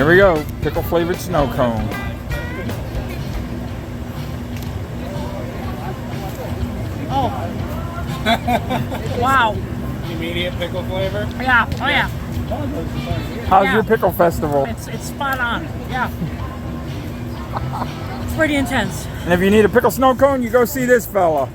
Here we go, pickle flavored snow cone. Oh. Wow. Immediate pickle flavor? Yeah, oh yeah. How's your pickle festival? It's spot on, yeah. It's pretty intense. And if you need a pickle snow cone, you go see this fella.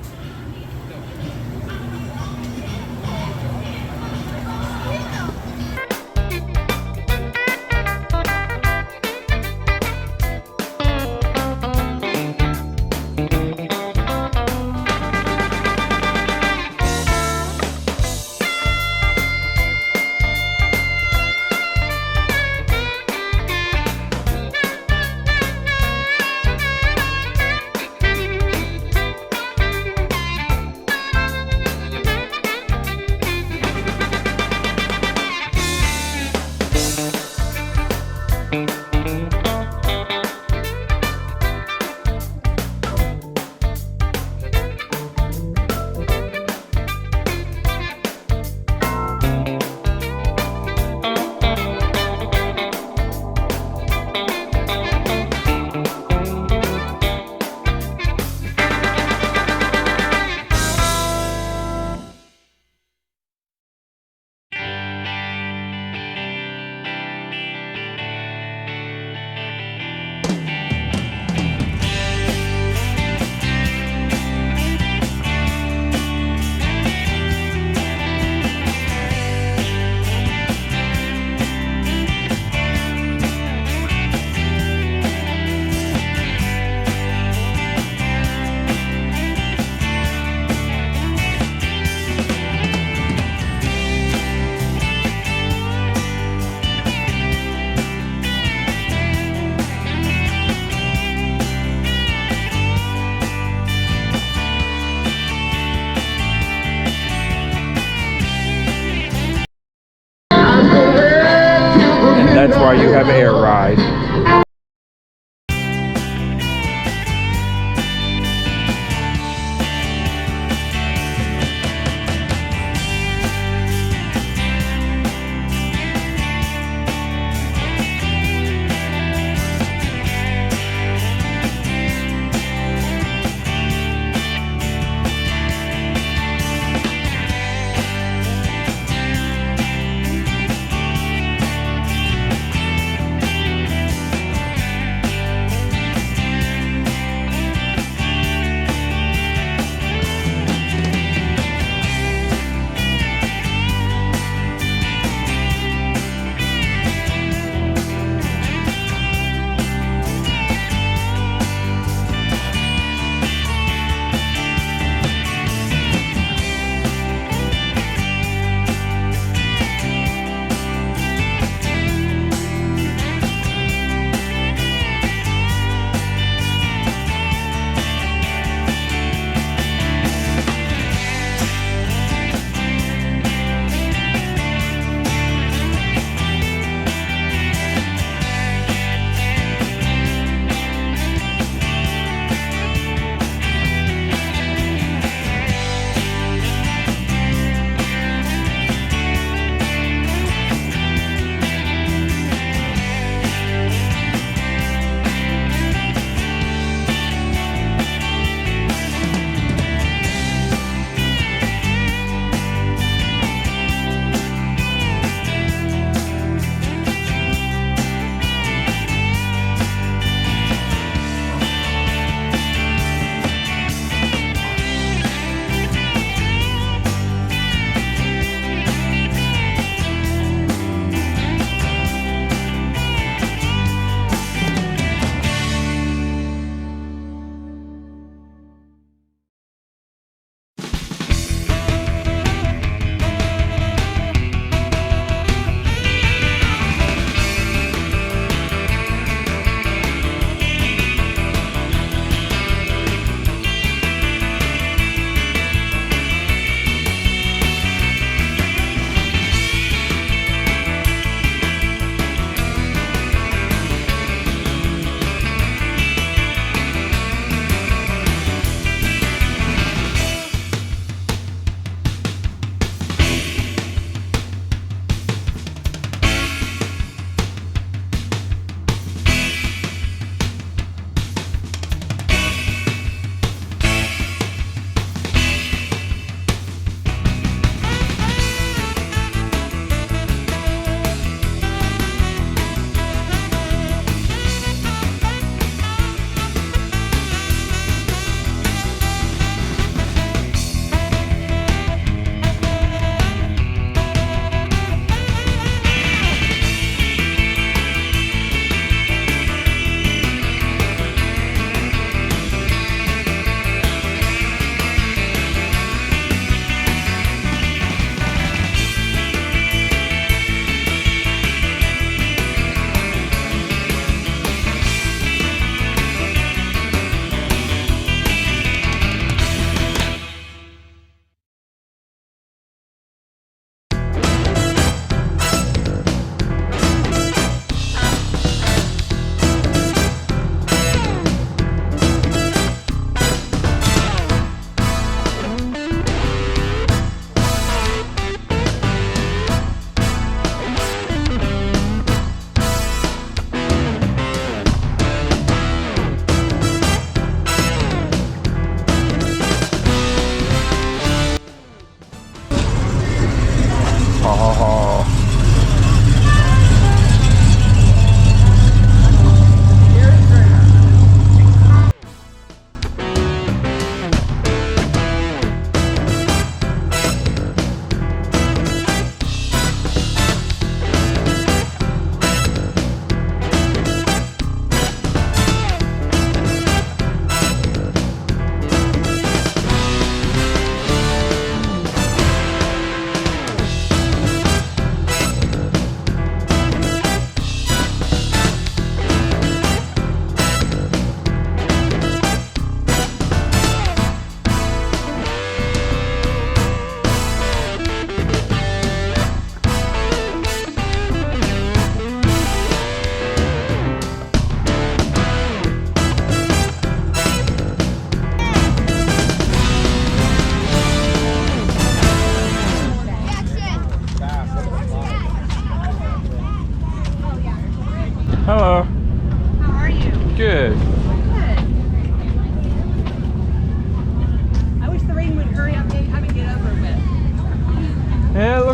That's why you have air ride.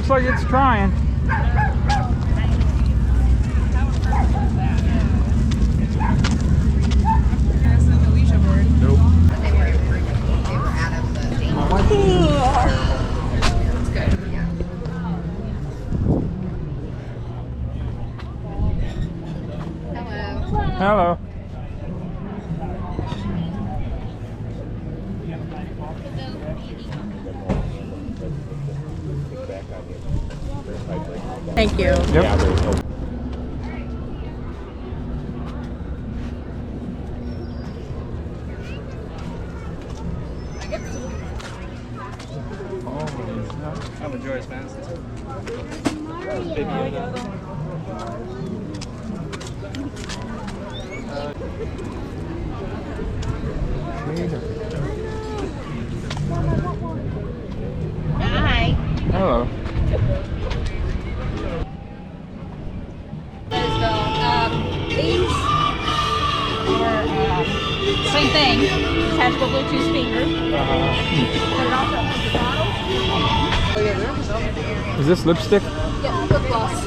looks like it's trying. Nope. Hello. Thank you. Yep. I've enjoyed it, man. Hi. Hello. These are same thing. Detachable Bluetooth speaker. But it also has the bottle. Is this lipstick? Yeah, lip gloss.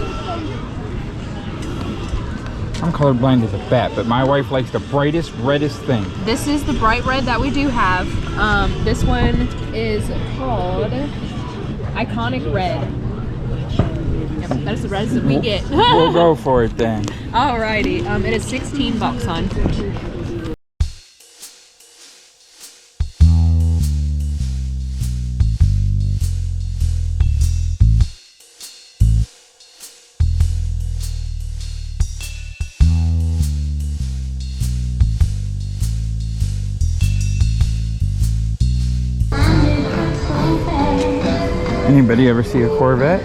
I'm colorblind as a bat, but my wife likes the brightest, reddest thing. This is the bright red that we do have. This one is called Iconic Red. Yep, that is the reds that we get. We'll go for it then. Alrighty. It is 16 bucks, hon. Anybody ever see a Corvette?